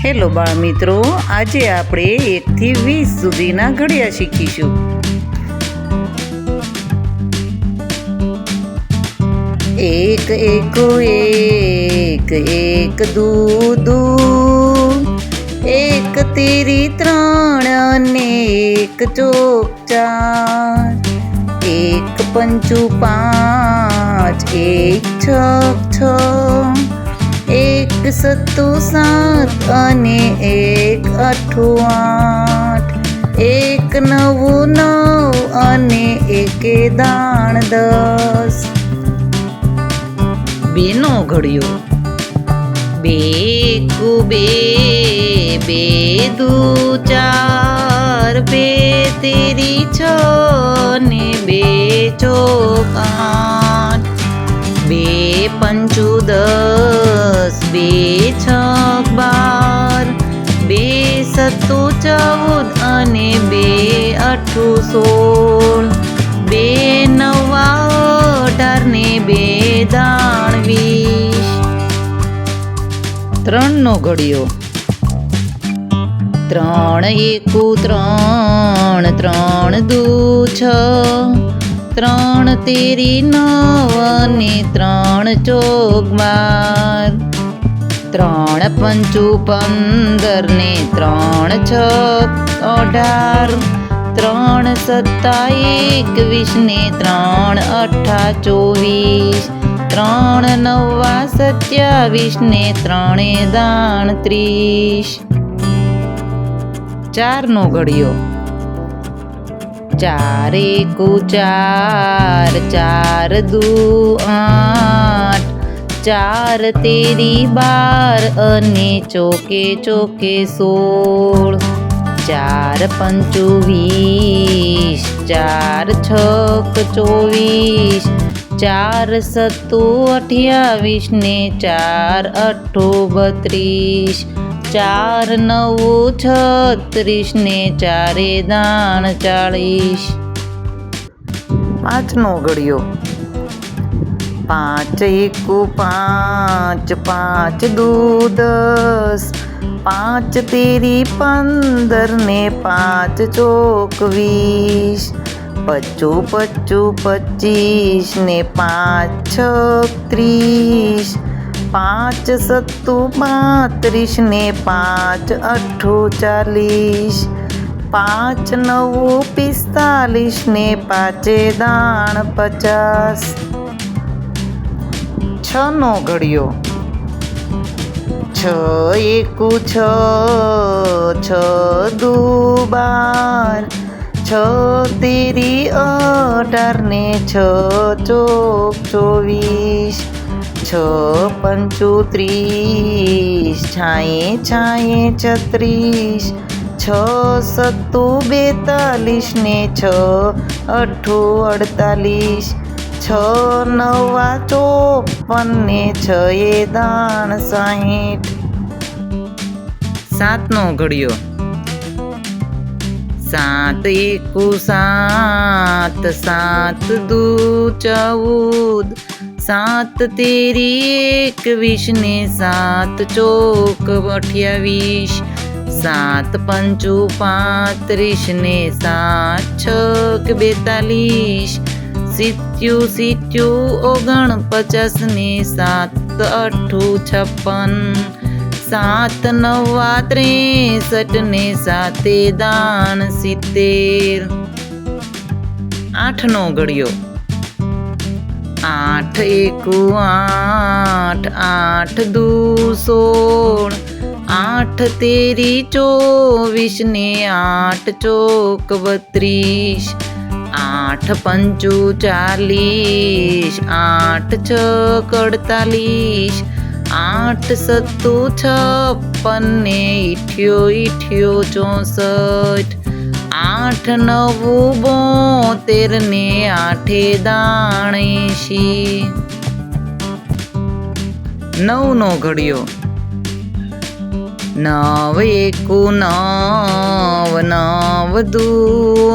Hello બાળ મિત્રો, આજે આપણે 1 થી 20 સુધીના ઘડિયા શીખીશું. એક એકો એક, એક દુ દુ, એક તેરી ત્રણ અને એક ચોક ચાર, એક પંચું પાંચ, એક છક છ, એક સત્તું સાત અને એક અઠ્ઠું આઠ, એક નવું નવ અને એકે દાણ 10. બેનો ઘડિયો. બે એકુ બે, બે દુ ચાર, બે તેરી છ ને બે ચોક આઠ, બે પંચું 10, બે છક 12, બે સત્તું 14 અને બે અઠ્ઠું 16, બે નવા 18 ને બે દાણ 20. ત્રણનો ઘડિયો. ત્રણ એકુ ત્રણ, ત્રણ દુ છ, ત્રણ તેરી 9 અને ત્રણ ચોક 12, ત્રણ પંચું 15 ને ત્રણ છક 18, ત્રણ સત્તા 21 ને ત્રણ અઠ્ઠા 24, ત્રણ નવા 27 ને ત્રણે દાણ 30. ચારનો ઘડિયો. ચાર એકુ ચાર, ચાર દુ આઠ, ચાર તેરી 12 અને ચોકે ચોકે 16, ચાર પંચું 20, ચાર છક 24, ચાર સત્તું 28 ને ચાર અઠ્ઠું 32, ચાર નવું 36 ને ચારે દાણ 40. પાંચનો ઘડિયો. પાંચ એકુ પાંચ, પાંચ દુ 10, પાંચ તેરી 15 ને પાંચ ચોક 20, પચું પચું 25 ને પાંચ છક 30, પાંચ સત્તું 35 ને પાંચ અઠ્ઠું 40, પાંચ નવું 45 ને પાંચે દાણ 50. છનો ઘડિયો. છ એકુ છ, છ દુ 12, છ તેરી 18 ને છ ચોક 24, છ પંચું 30, છાંયે છાંયે 36, છ સત્તું 42 ને છ અઠ્ઠું 48, છ નવા 54 ને છ એ દાણ 60. સાતનો ઘડિયો. સાત એકુ સાત, સાત દુ 14, સાત તેરી 21 ને સાત ચોક 28, સાત પંચું 35 ને સાત છક 42, સિત્યું સિત્યું 49 ને સાત અઠ્ઠું 56, સાત નવા 63 ને સાતે દાણ 70. આઠનો ઘડિયો. આઠ એકુ આઠ, આઠ દુ 16, આઠ તેરી 24 ને આઠ ચોક 32, આઠ પંચું 40, આઠ છક 48, આઠ સત્તું 56 ને ઈઠ્યો ઈઠ્યો 64, આઠ નવું 72 ને આઠે દાણ 80. નવનો ઘડિયો. નવ એકુ નવ, નવ દુ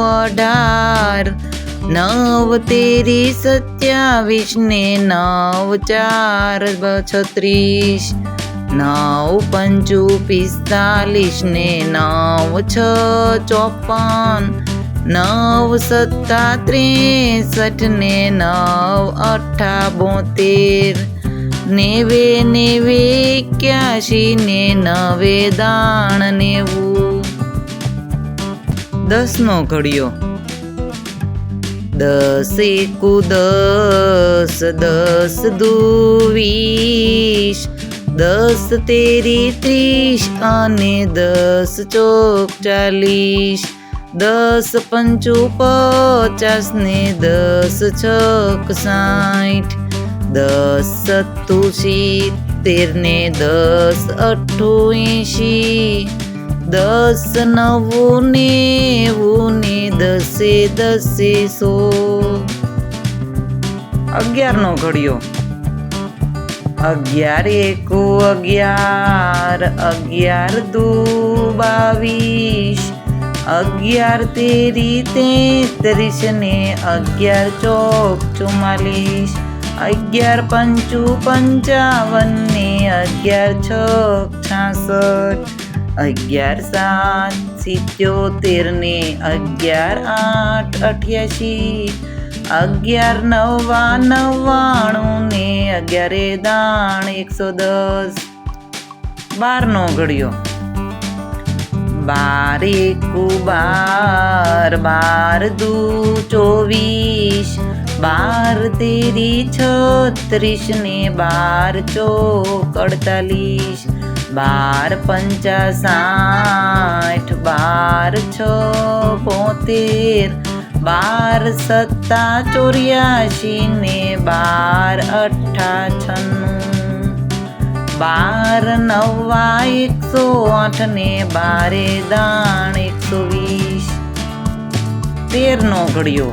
18, નવ તેરી 27 ને નવ ચાર 36, 9 પંચું 45 ને 9 6 54, 9 સત્તા 63 ને 9 અઠ્ઠા 72, 90 81 ને 9 દાણ 90. 10 નો ઘડિયો. 10 એકુ 10, 10 દુ 20, 10 તેરી 30 અને 10 ચોક 40, 10 પંચું 50 ને 10 છક 60, 10 સત્તુ 70 ને 10 અઠ્ઠું 80, 10 9 90 ને 10 10 100. 11 નો ઘડિયો. 11 એકુ 11, 11 દુ 22, 11 તેરી 33 ને 11 ચોક 44, 11 પંચું 55 ને 11 છક 66, 11 7 77 ને 11 8 88, 11 9 99 ને 11 દાણ 110. 12 નો ઘડિયો. 12 એકુ 12, 12 દુ 24, 12 તેરી 36 ને 12 ચોક 48, 12 પંચા 60, 12 છ 72, 12 સત્તા 84 ને 12 અઠ્ઠા 96, 12 નવા 108 ને 12 દાણ 120. 13 નો ઘડિયો.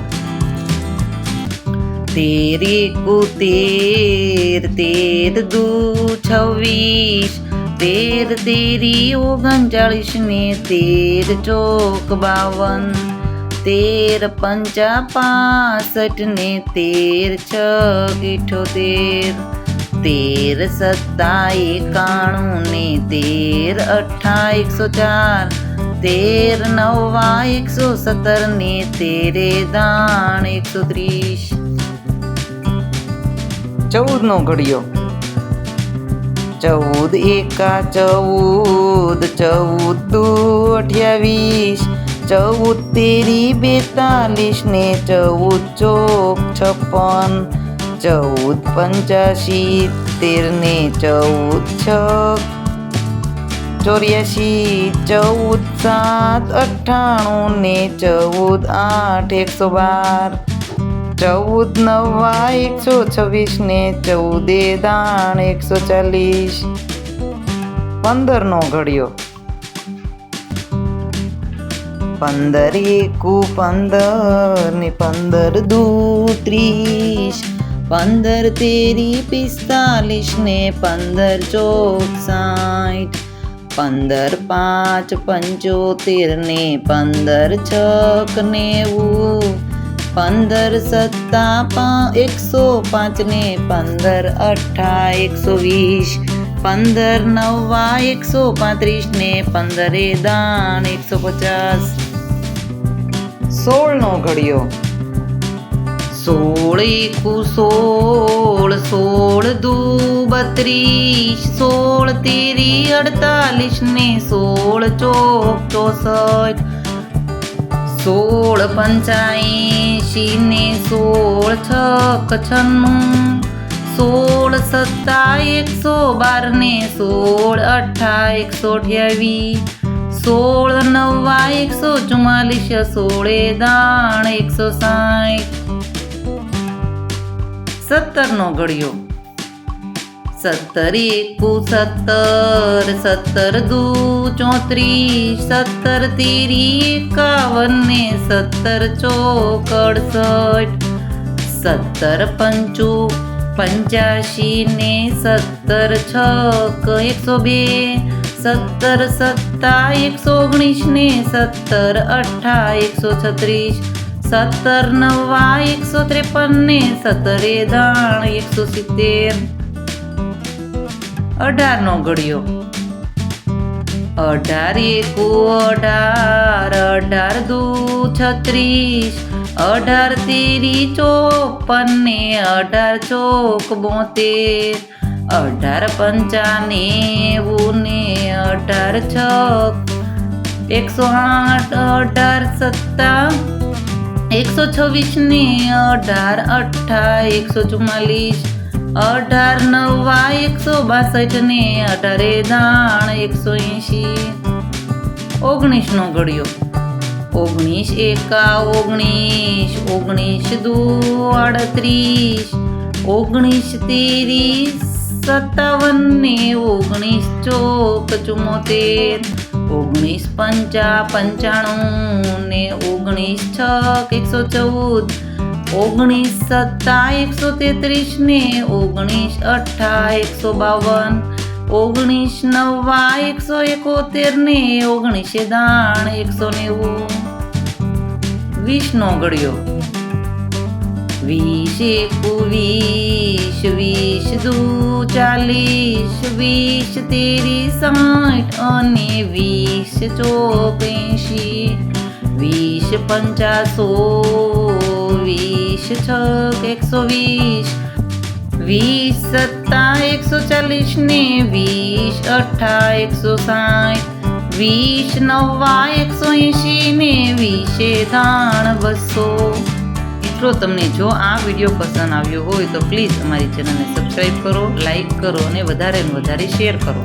13 એકુ 13, 13 દુ 26, 13 તેરી 39 ને 13 ચોક 52, 13 પંચા 65 ને 13 છક 78, 13 સત્તા 91 ને 13 અઠ્ઠા 104, 13 નવા 117 ને 13 દાણ 130. 14 નો ઘડિયો. 14 એકા 14, 14 દુ 28, 14 તેરી 42 ને 14 ચોક 56, 14 પંચા 70 ને 14 છક 84, 14 7 98 ને 14 8 112, 14 નવા 126 ને 14 દાણ 140. 15 નો ઘડિયો. 15 એકુ 15 ને 15 દુ 30, 15 તેરી 45 ને 15 ચોક 60, 15 5 75 ને 15 છક 90, 15 સત્તા 105 ને 15 અઠ્ઠા 120, 15 નવા 135 ને 15 દાણ 150. 16 નો ઘડિયો. 16 એકુ 16, 16 દુ 32, 16 તેરી 48 ને 16 ચોક 64, 16 પંચા 80 ને 16 છક 96, 16 સત્તા 112 ને 16 અઠ્ઠા 128, 16 નવા 144, 16 દાણ 160. 17 નો ઘડિયો. 17 એકુ 17, 17 દુ 34, 17 તેરી 51 ને 17 ચોક 68, 17 પંચું 85 ને 17 છક 102, 17 સત્તા 119 ને 17 અઠ્ઠા 136, 17 નવા 153 ને 17 દાણ 170. 18 નો ઘડિયો 18 એકુ 18, 18 દુ 36, 18 તેરી 54 ને 18 ચોક 72, 18 પંચા 90 ને 18 છક 108, 18 સત્તા 126 ને 18 અઠ્ઠા 144, 18 નવા 162 ને 18 દાણ 180, 19 નો ઘડિયો 19 એકા 19, 19 દુ 38, 19 તેરી 57 ને 19 ચોક 74, 19 પંચા 95 ને 19 છક 114, 19 સત્તા 133 ને 19 અઠ્ઠા 152, 19 નવા 171 ને 19 દાણ 190, 20 નો ઘડિયો 20 એકુ 20, 20 દુ 40, 20 તેરી 60 અને 20 ચોક 80, 20 પંચા 100, 20 છક 120, 20 સત્તા 140 ને 20 અઠ્ઠા 160, 20 નવા 180 ને 20 દાણ 200. મિત્રો તમને જો આ વિડીયો પસંદ આવ્યો હોય તો પ્લીઝ અમારી ચેનલને સબસ્ક્રાઈબ કરો, લાઈક કરો અને વધારે ને વધારે શેર કરો.